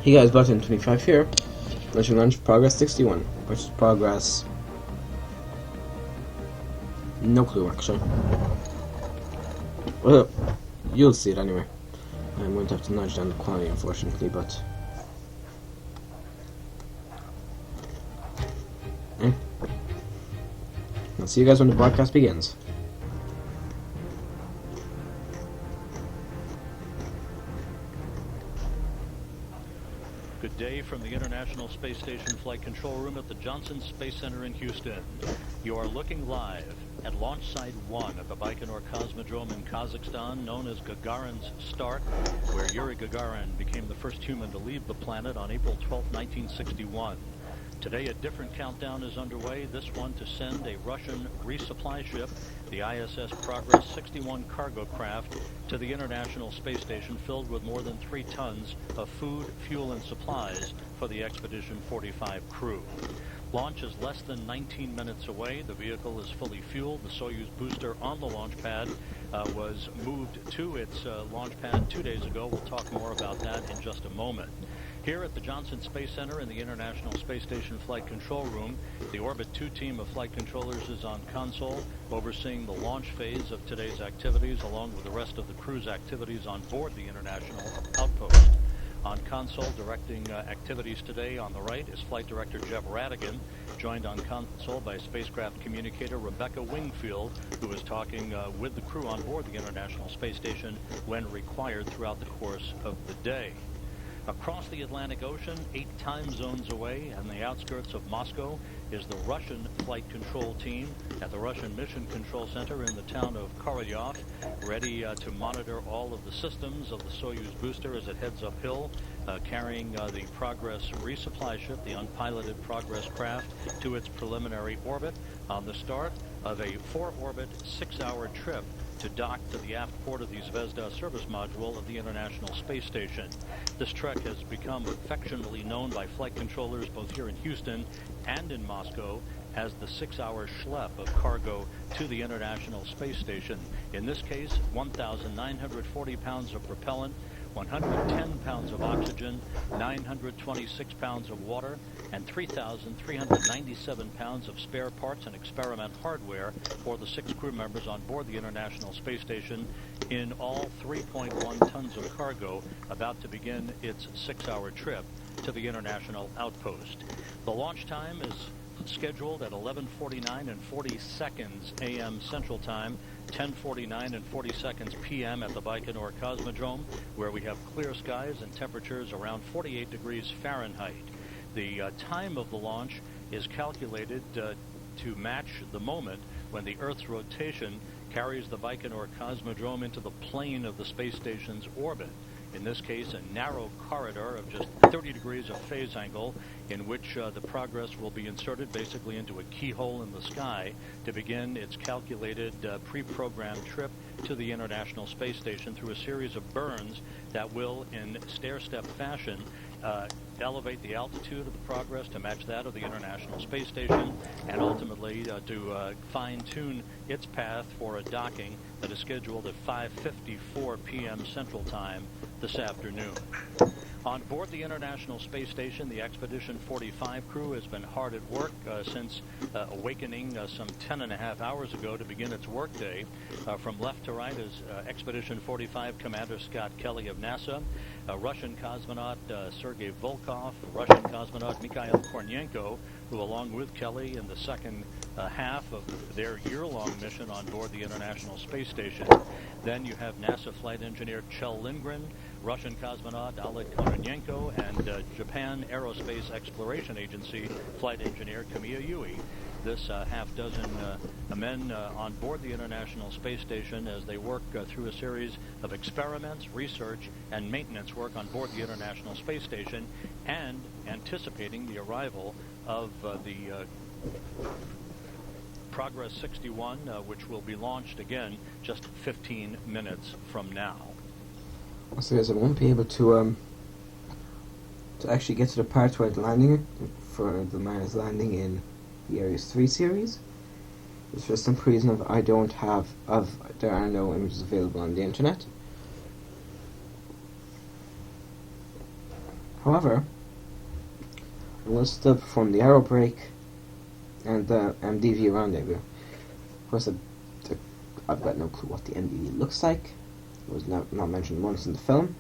Hey guys, button 25 here. Mission launch progress 61. Which is progress. No clue actually. Well, you'll see it anyway. I'm going to have to nudge down the quality unfortunately, but. I'll see you guys when the broadcast begins. Good day from the International Space Station Flight Control Room at the Johnson Space Center in Houston. You are looking live at Launch Site 1 at the Baikonur Cosmodrome in Kazakhstan, known as Gagarin's Start, where Yuri Gagarin became the first human to leave the planet on April 12, 1961. Today, a different countdown is underway, this one to send a Russian resupply ship, the ISS Progress 61 cargo craft, to the International Space Station filled with more than 3 tons of food, fuel, and supplies for the Expedition 45 crew. Launch is less than 19 minutes away. The vehicle is fully fueled. The Soyuz booster on the launch pad was moved to its launch pad 2 days ago. We'll talk more about that in just a moment. Here at the Johnson Space Center in the International Space Station Flight Control Room, the Orbit 2 team of flight controllers is on console, overseeing the launch phase of today's activities, along with the rest of the crew's activities on board the International Outpost. On console, directing activities today on the right is Flight Director Jeff Radigan, joined on console by spacecraft communicator Rebecca Wingfield, who is talking with the crew on board the International Space Station when required throughout the course of the day. Across the Atlantic Ocean, 8 time zones away, on the outskirts of Moscow, is the Russian flight control team at the Russian Mission Control Center in the town of Korolyov, ready to monitor all of the systems of the Soyuz booster as it heads uphill, carrying the Progress resupply ship, the unpiloted Progress craft, to its preliminary orbit on the start of a 4-orbit, 6-hour trip to dock to the aft port of the Zvezda service module of the International Space Station. This trek has become affectionately known by flight controllers both here in Houston and in Moscow as the 6-hour schlep of cargo to the International Space Station. In this case, 1,940 pounds of propellant, 110 pounds of oxygen, 926 pounds of water, and 3,397 pounds of spare parts and experiment hardware for the 6 crew members on board the International Space Station, in all 3.1 tons of cargo about to begin its 6-hour trip to the International Outpost. The launch time is scheduled at 11:49 and 40 seconds a.m. Central Time, 10:49 and 40 seconds p.m. at the Baikonur Cosmodrome, where we have clear skies and temperatures around 48 degrees Fahrenheit. The time of the launch is calculated to match the moment when the Earth's rotation carries the Baikonur Cosmodrome into the plane of the space station's orbit. In this case, a narrow corridor of just 30 degrees of phase angle in which the Progress will be inserted basically into a keyhole in the sky to begin its calculated pre-programmed trip to the International Space Station through a series of burns that will, in stair-step fashion, elevate the altitude of the Progress to match that of the International Space Station, and ultimately to fine-tune its path for a docking that is scheduled at 5:54 p.m. Central Time this afternoon. On board the International Space Station, the Expedition 45 crew has been hard at work since awakening some 10.5 hours ago to begin its workday. From left to right is Expedition 45 Commander Scott Kelly of NASA, Russian cosmonaut Sergei Volkov, Russian cosmonaut Mikhail Kornienko, who along with Kelly in the second half of their year-long mission on board the International Space Station. Then you have NASA flight engineer Kjell Lindgren, Russian cosmonaut Oleg Kononenko, and Japan Aerospace Exploration Agency flight engineer Kamiya Yui. This half-dozen men on board the International Space Station as they work through a series of experiments, research, and maintenance work on board the International Space Station, and anticipating the arrival of the Progress 61, which will be launched again just 15 minutes from now. So guys, I won't be able to actually get to the part where it's landing for the man is landing in the Ares 3 series. It's for some reason I don't have there are no images available on the internet. However, I'm going to still perform the arrow brake and the MDV rendezvous. Of course, I've got no clue what the MDV looks like. It was not mentioned once in the film.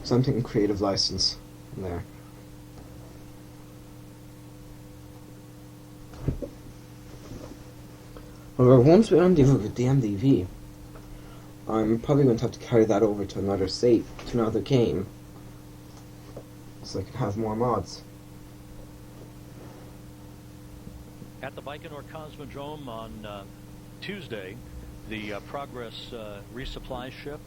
So I'm taking creative license there. However, once we rendezvous with the MDV, I'm probably going to have to carry that over to another state, to another game, so I can have more mods. At the Baikonur Cosmodrome on Tuesday, the Progress resupply ship,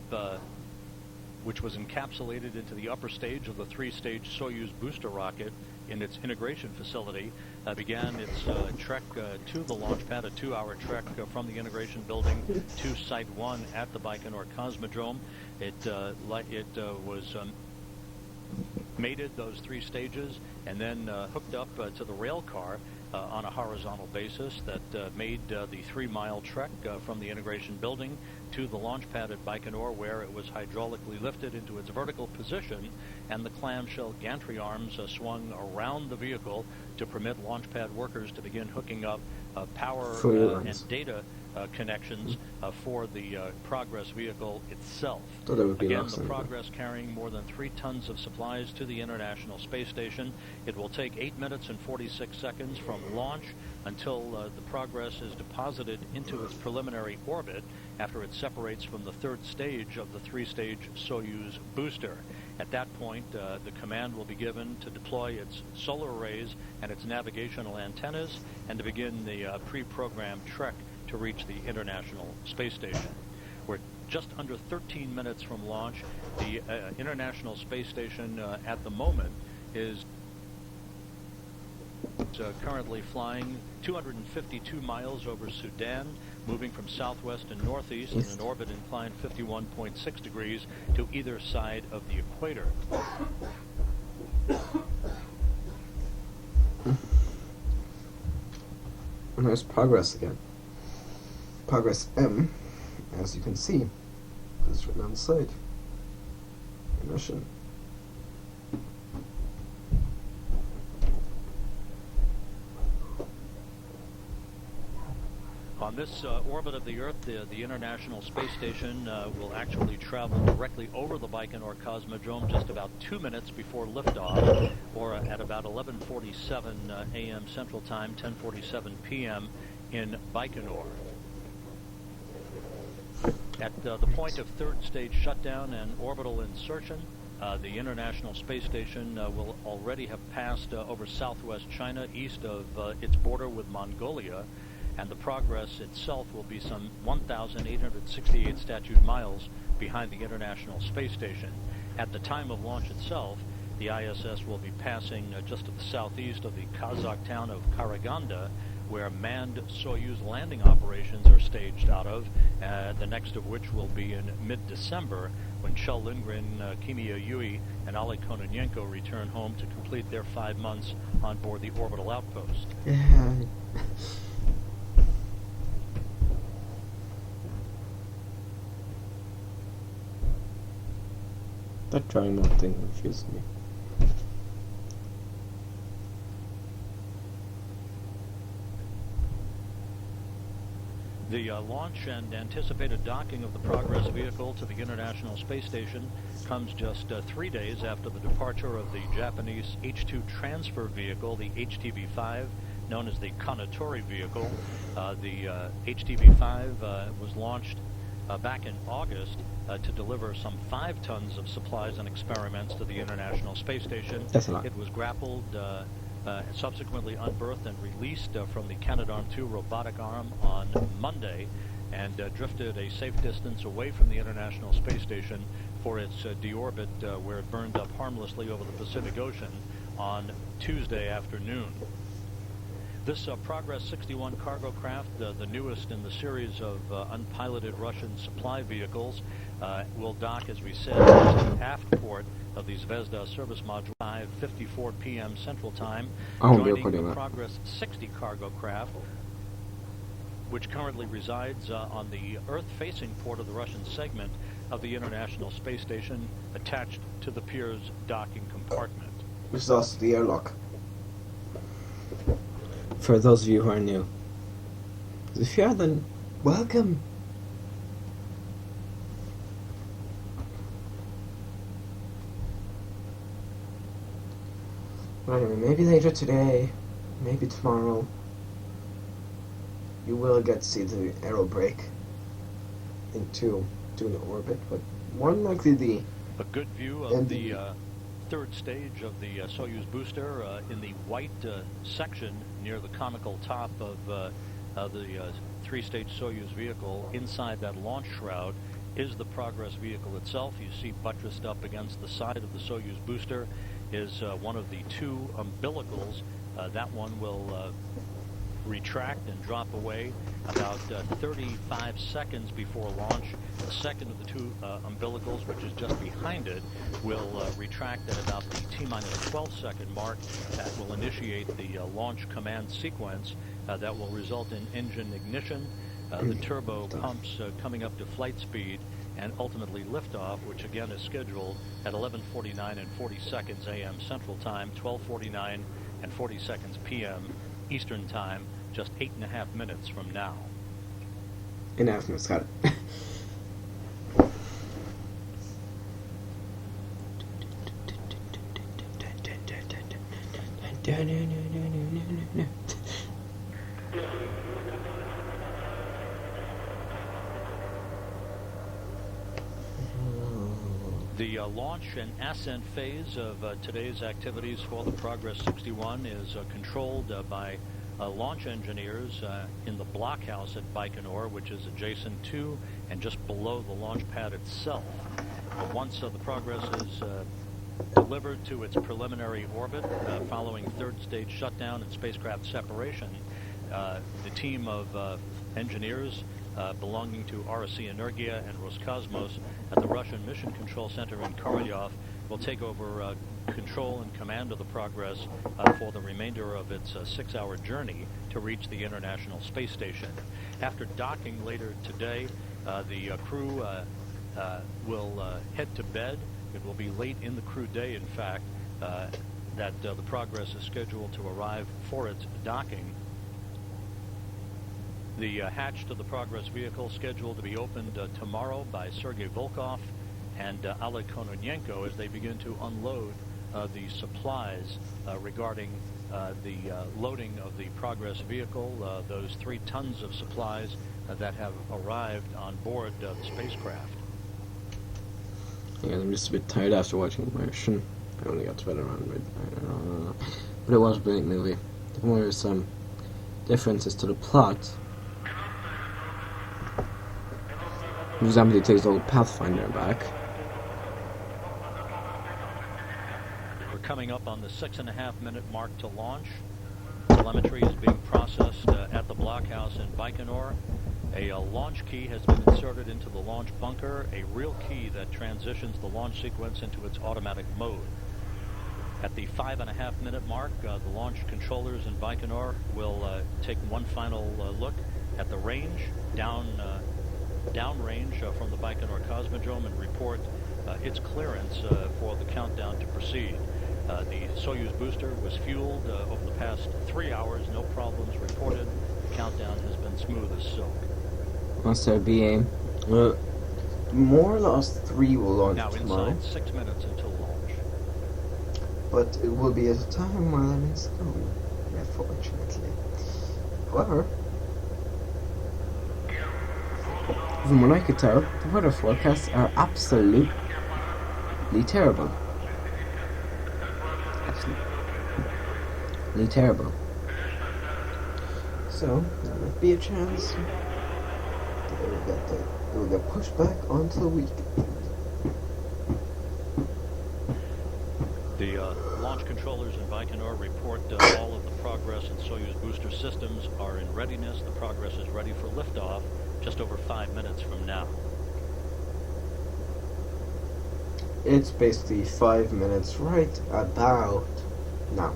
which was encapsulated into the upper stage of the three-stage Soyuz booster rocket in its integration facility, began its trek to the launch pad, a 2-hour trek from the integration building to Site 1 at the Baikonur Cosmodrome. It was mated those 3 stages and then hooked up to the rail car on a horizontal basis that made the 3-mile trek from the integration building to the launch pad at Baikonur, where it was hydraulically lifted into its vertical position, and the clamshell gantry arms swung around the vehicle to permit launch pad workers to begin hooking up power and data connections for the Progress vehicle itself. Again, the Progress carrying more than 3 tons of supplies to the International Space Station. It will take 8 minutes and 46 seconds from launch until the Progress is deposited into its preliminary orbit after it separates from the 3rd stage of the 3-stage Soyuz booster. At that point, the command will be given to deploy its solar arrays and its navigational antennas and to begin the pre-programmed trek to reach the International Space Station. We're just under 13 minutes from launch. The International Space Station at the moment is currently flying 252 miles over Sudan, moving from southwest and northeast in an orbit inclined 51.6 degrees to either side of the equator. And there's Progress again. Progress M, as you can see, is written on the side. Mission. On this orbit of the Earth, the International Space Station will actually travel directly over the Baikonur Cosmodrome just about 2 minutes before liftoff, or at about 11:47 a.m. Central Time, 10:47 p.m. in Baikonur. At the point of 3rd stage shutdown and orbital insertion, the International Space Station will already have passed over southwest China, east of its border with Mongolia, and the Progress itself will be some 1,868 statute miles behind the International Space Station. At the time of launch itself, the ISS will be passing just to the southeast of the Kazakh town of Karaganda, where manned Soyuz landing operations are staged out of, the next of which will be in mid-December, when Kjell Lindgren, Kimia Yui, and Ali Kononenko return home to complete their 5 months on board the orbital outpost. Yeah. That drawing mode thing confused me. The launch and anticipated docking of the Progress vehicle to the International Space Station comes just 3 days after the departure of the Japanese H-2 transfer vehicle, the HTV-5, known as the Kanatori vehicle. The HTV-5 was launched back in August to deliver some 5 tons of supplies and experiments to the International Space Station. That's a lot. It was grappled, subsequently unberthed and released from the Canadarm2 robotic arm on Monday, and drifted a safe distance away from the International Space Station for its deorbit, where it burned up harmlessly over the Pacific Ocean on Tuesday afternoon. This Progress 61 cargo craft, the newest in the series of unpiloted Russian supply vehicles, will dock, as we said, at the aft port of the Zvezda service module, 5:54 p.m. Central Time, joining the Progress 60 cargo craft, which currently resides on the Earth-facing port of the Russian segment of the International Space Station attached to the pier's docking compartment. Which is also the airlock. For those of you who are new. If you are, then welcome. But anyway, maybe later today, maybe tomorrow, you will get to see the aero brake into doing the orbit, but more than likely a good view of the third stage of the Soyuz booster in the white section near the conical top of the three-stage Soyuz vehicle. Inside that launch shroud is the Progress vehicle itself. You see buttressed up against the side of the Soyuz booster is one of the two umbilicals. That one will retract and drop away about 35 seconds before launch. The second of the two umbilicals, which is just behind it, will retract at about the T-minus 12 second mark. That will initiate the launch command sequence that will result in engine ignition, the turbo pumps coming up to flight speed, and ultimately liftoff, which again is scheduled at 11:49 and 40 seconds a.m. Central Time, 12:49 and 40 seconds p.m. Eastern Time, just 8.5 minutes from now. 8.5 minutes, got it. The launch and ascent phase of today's activities for the Progress 61 is controlled by launch engineers in the blockhouse at Baikonur, which is adjacent to and just below the launch pad itself. Once the Progress is delivered to its preliminary orbit following third stage shutdown and spacecraft separation, the team of engineers belonging to RSC Energia and Roscosmos at the Russian Mission Control Center in Korolyov will take over control and command of the Progress for the remainder of its 6-hour journey to reach the International Space Station. After docking later today, the crew will head to bed. It will be late in the crew day, in fact, that the Progress is scheduled to arrive for its docking. The hatch to the Progress vehicle scheduled to be opened tomorrow by Sergei Volkov and Oleg Kononenko as they begin to unload the supplies regarding the loading of the Progress vehicle, those 3 tons of supplies that have arrived on board the spacecraft. Yeah, I'm just a bit tired after watching Martian. I only got to bed around midnight, but it was a brilliant movie. There were some differences to the plot. For example, he takes the old Pathfinder back. We're coming up on the 6.5 minute mark to launch. Telemetry is being processed at the blockhouse in Baikonur. A launch key has been inserted into the launch bunker, a real key that transitions the launch sequence into its automatic mode. At the 5.5 minute mark, the launch controllers in Baikonur will take one final look at the range, downrange from the Baikonur Cosmodrome, and report its clearance for the countdown to proceed. The Soyuz booster was fueled over the past 3 hours, no problems reported. The countdown has been smooth as silk. Must there be a more or less 3 will launch now tomorrow. Inside 6 minutes until launch. But it will be at a time while I'm in school, unfortunately. However, from what I could tell, the weather forecasts are absolutely terrible. Absolutely terrible. So, there might be a chance that it will get pushed back onto the weekend. The launch controllers in Baikonur report all of the Progress and Soyuz booster systems are in readiness. The Progress is ready for liftoff just over 5 minutes from now. It's basically 5 minutes right about now.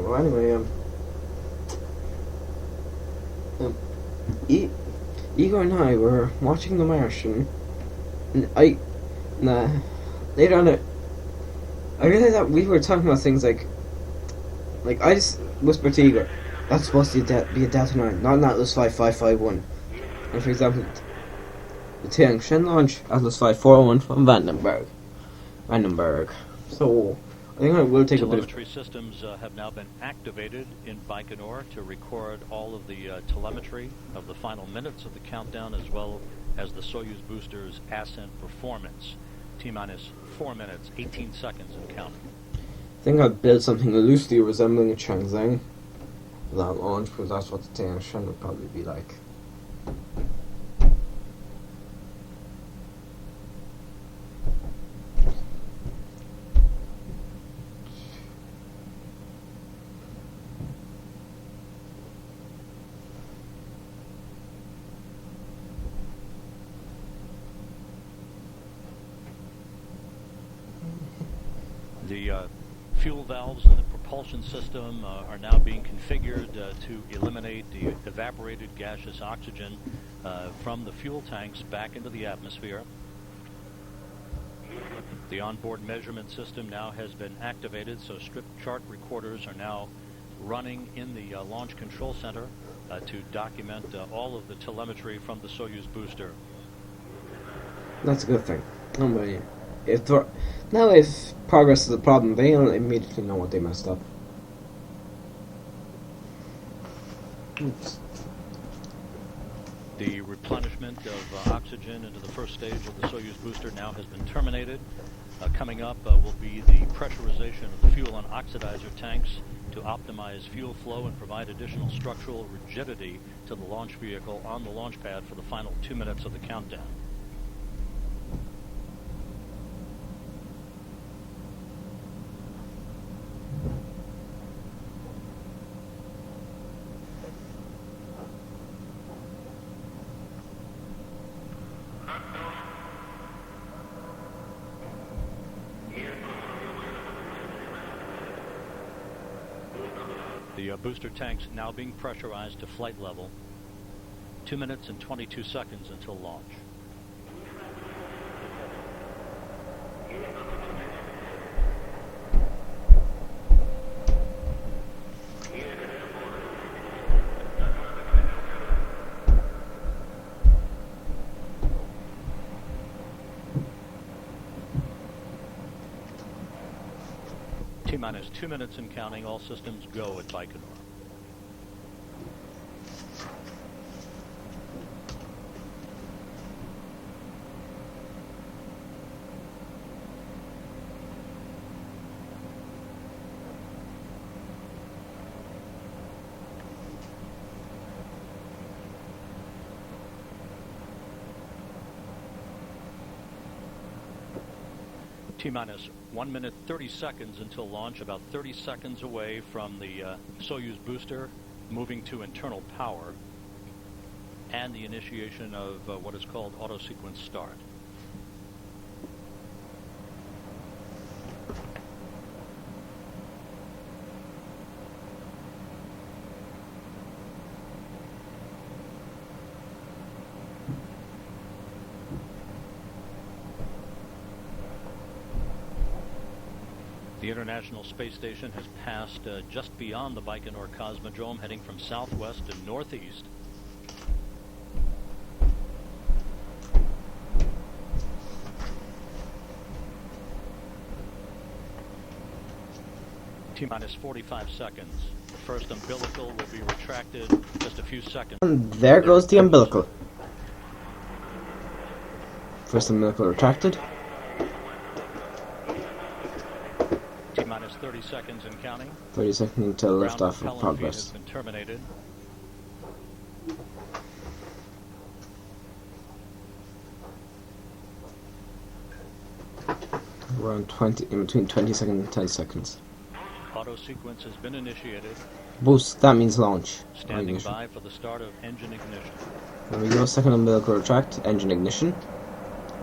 Well, anyway, um, Igor and I were watching The Martian, and later on, I realized that we were talking about things like I just whispered to Igor, that's supposed to be a Delta 9, not an Atlas 5551. And for example, the Tianjin launch, Atlas 5401 from Vandenberg. So, I think I will take a bit of... Telemetry systems have now been activated in Baikonur to record all of the telemetry of the final minutes of the countdown, as well as the Soyuz booster's ascent performance. T-minus 4 minutes, 18 seconds and counting. I think I'll build something loosely resembling a Changzheng for that launch, because that's what the Tianjin would probably be like. The fuel valves in the propulsion system are now being configured to eliminate the evaporated gaseous oxygen from the fuel tanks back into the atmosphere. The onboard measurement system now has been activated, so strip chart recorders are now running in the Launch Control Center to document all of the telemetry from the Soyuz booster. That's a good thing. If progress is a problem, they'll immediately know what they messed up. Oops. The replenishment of oxygen into the first stage of the Soyuz booster now has been terminated. Coming up will be the pressurization of the fuel and oxidizer tanks to optimize fuel flow and provide additional structural rigidity to the launch vehicle on the launch pad for the final 2 minutes of the countdown. The booster tanks now being pressurized to flight level. 2 minutes and 22 seconds until launch. T-minus 2 minutes and counting. All systems go at Baikonur. T-minus 1 minute 30 seconds until launch, about 30 seconds away from the Soyuz booster moving to internal power and the initiation of what is called auto-sequence start. The International Space Station has passed just beyond the Baikonur Cosmodrome, heading from southwest to northeast. T-minus 45 seconds. The first umbilical will be retracted just a few seconds. And there goes the umbilical. First umbilical retracted. T-minus 30 seconds and counting. 30 seconds until liftoff of progress. Has been terminated. Around 20, in between 20 seconds and 10 seconds. Auto sequence has been initiated. Boost, that means launch. Standing ignition. by for the start of engine ignition. There we go, second umbilical retract, engine ignition.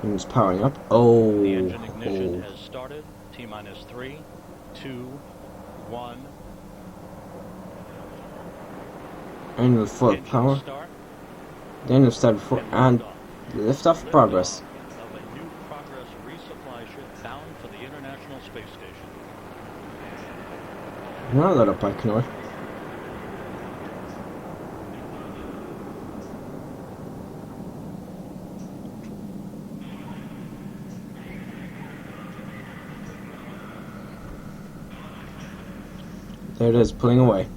It's powering up. Oh. The engine ignition has started. T-minus 3, 2, 1, And with full Engine power. start Then we've started for and liftoff. liftoff progress. Of a new Progress resupply ship bound for the International Space Station. Now let up Baikonur. There it is, pulling away.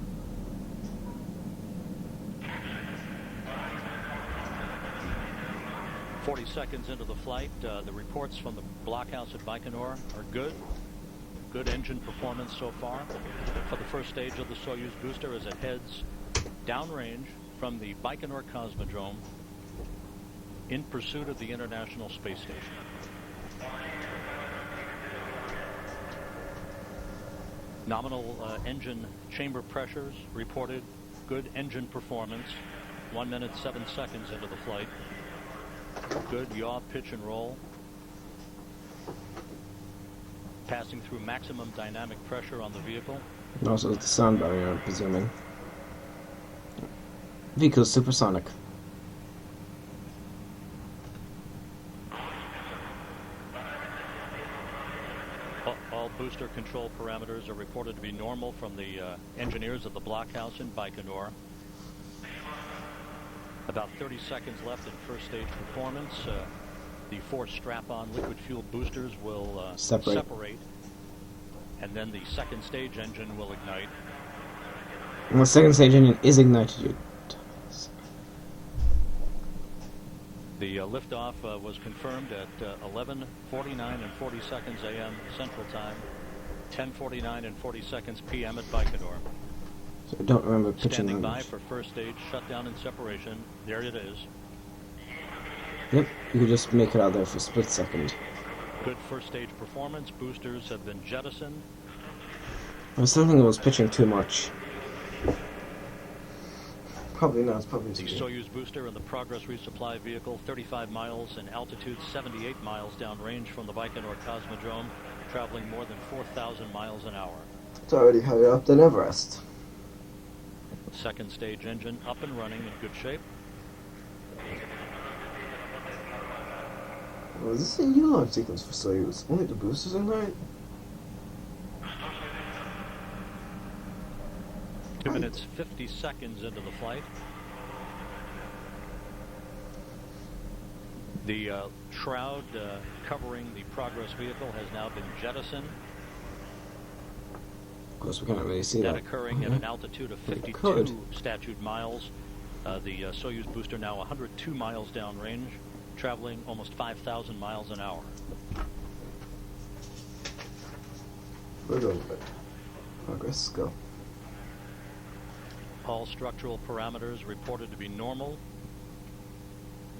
Seconds into the flight, the reports from the blockhouse at Baikonur are good. Good engine performance so far for the first stage of the Soyuz booster as it heads downrange from the Baikonur Cosmodrome in pursuit of the International Space Station. Nominal engine chamber pressures reported. Good engine performance. 1 minute 7 seconds into the flight. Good yaw, pitch, and roll. Passing through maximum dynamic pressure on the vehicle. And also the sound barrier, I'm presuming. Vehicle supersonic. All booster control parameters are reported to be normal from the engineers of the blockhouse in Baikonur. About 30 seconds left in first stage performance. The 4 strap-on liquid fuel boosters will separate, and then the second stage engine will ignite. And the second stage engine is ignited. The liftoff was confirmed at 11:49 and 40 seconds a.m. Central Time, 10:49 and 40 seconds p.m. at Baikonur. So I don't remember pitching Standing by language. for first stage shutdown and separation. There it is. Yep, you could just make it out there for a split second. Good first stage performance. Boosters have been jettisoned. I was still thinking it was pitching too much. Probably not, it's probably The too good. Soyuz booster and the Progress resupply vehicle, 35 miles in altitude, 78 miles downrange from the Baikonur Cosmodrome, traveling more than 4,000 miles an hour. It's already higher up than Everest. Second stage engine up and running in good shape. Well, is this a new launch sequence for Soyuz? Only the boosters are right? 2 minutes 50 seconds into the flight. The shroud covering the Progress vehicle has now been jettisoned. Of course, we can't really see that. That occurring at an altitude of 52 statute miles. The Soyuz booster now 102 miles downrange, traveling almost 5,000 miles an hour. We're going good. Progress, go. All structural parameters reported to be normal.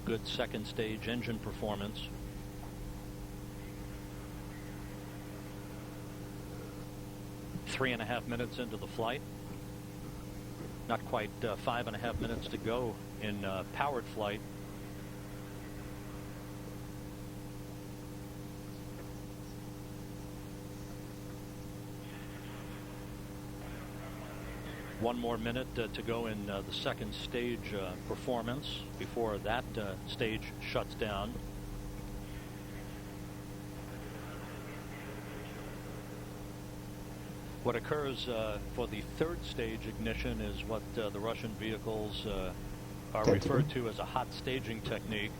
Good second stage engine performance. Three and a half minutes into the flight. Not quite 5.5 minutes to go in powered flight. One more minute to go in the second stage performance before that stage shuts down. What occurs for the third stage ignition is what the Russian vehicles are referred to as a hot staging technique.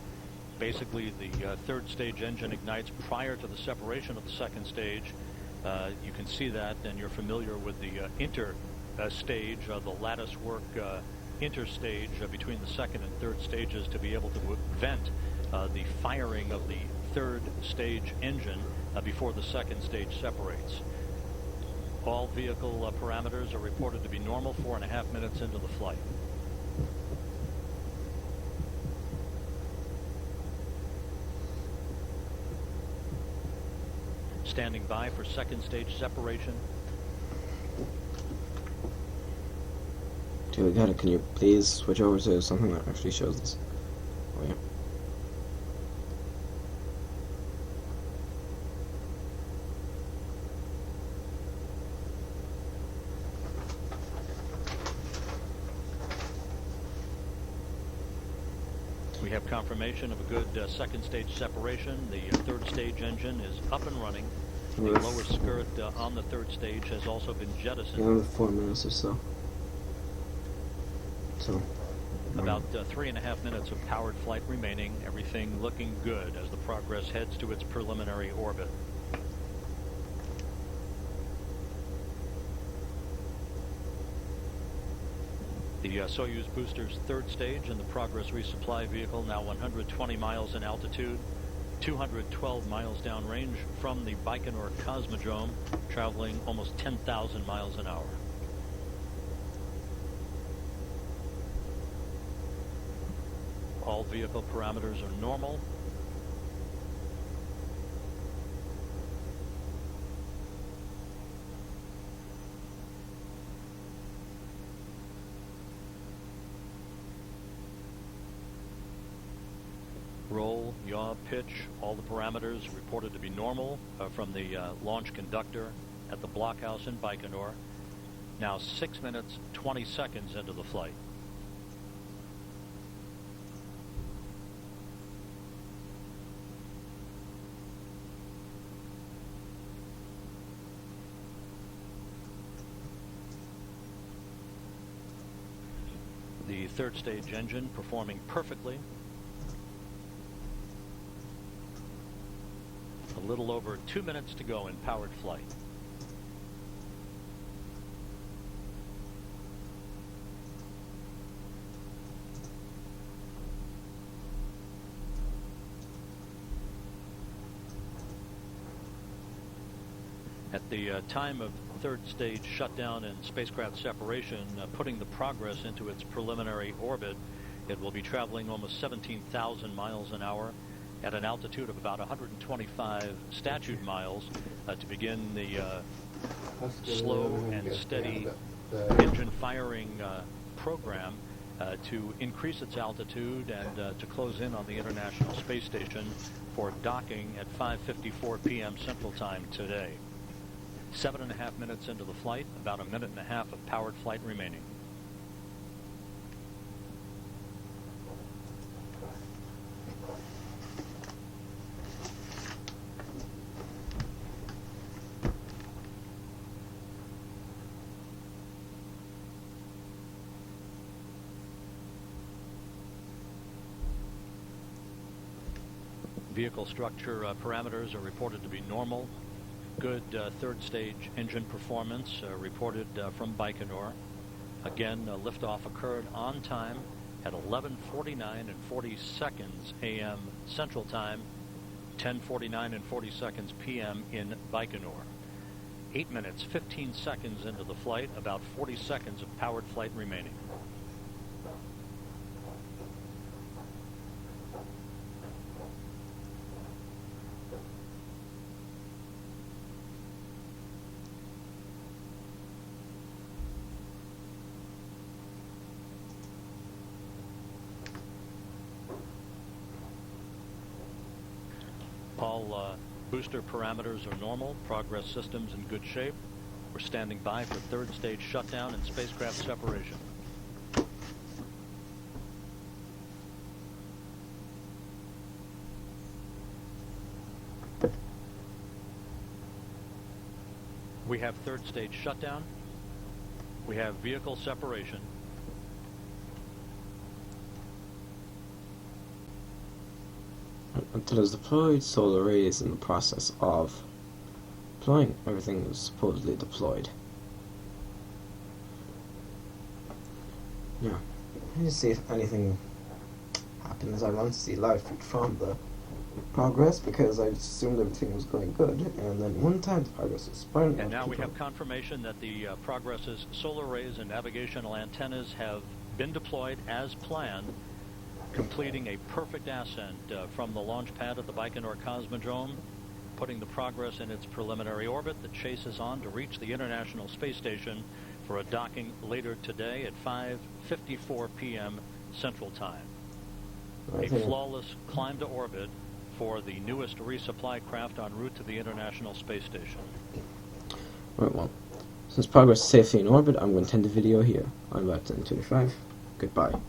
Basically, the third stage engine ignites prior to the separation of the second stage. You can see that, and you're familiar with the stage, the lattice work interstage between the second and third stages to be able to vent the firing of the third stage engine before the second stage separates. All vehicle parameters are reported to be normal 4.5 minutes into the flight. Standing by for second stage separation. Okay, we got it. Can you please switch over to something that actually shows this? Oh, yeah. We have confirmation of a good second stage separation. The third stage engine is up and running. The lower skirt on the third stage has also been jettisoned. Yeah, another 4 minutes or so. About 3.5 minutes of powered flight remaining. Everything looking good as the Progress heads to its preliminary orbit. The Soyuz booster's third stage and the Progress resupply vehicle now 120 miles in altitude, 212 miles downrange from the Baikonur Cosmodrome, traveling almost 10,000 miles an hour. All vehicle parameters are normal. Roll, yaw, pitch, all the parameters reported to be normal from the launch conductor at the blockhouse in Baikonur. Now 6 minutes, 20 seconds into the flight. The third stage engine performing perfectly. A little over 2 minutes to go in powered flight. At the time of third stage shutdown and spacecraft separation, putting the Progress into its preliminary orbit, it will be traveling almost 17,000 miles an hour at an altitude of about 125 statute miles to begin the slow and steady engine firing program to increase its altitude and to close in on the International Space Station for docking at 5:54 p.m. Central Time today. 7.5 minutes into the flight, about a minute and a half of powered flight remaining. Vehicle structure parameters are reported to be normal. Good third stage engine performance reported from Baikonur. Again, liftoff occurred on time at 11:49 and 40 seconds a.m. Central Time, 10:49 and 40 seconds p.m. in Baikonur. 8 minutes, 15 seconds into the flight, about 40 seconds of powered flight remaining. All booster parameters are normal. Progress systems in good shape. We're standing by for third stage shutdown and spacecraft separation. We have third stage shutdown. We have vehicle separation. Until it's deployed, solar array is in the process of deploying. Everything is supposedly deployed. Yeah. I just see if anything happens. I want to see live feed from the Progress because I assumed everything was going good, and then one time the Progress was spun. And now we have confirmation that the Progress's solar arrays and navigational antennas have been deployed as planned, completing a perfect ascent from the launch pad at the Baikonur Cosmodrome, putting the Progress in its preliminary orbit. The chase is on to reach the International Space Station for a docking later today at 5:54 p.m. Central Time. A flawless climb to orbit for the newest resupply craft en route to the International Space Station. Right, well, since Progress is safely in orbit, I'm going to end the video here. I'm about 10:25. Goodbye.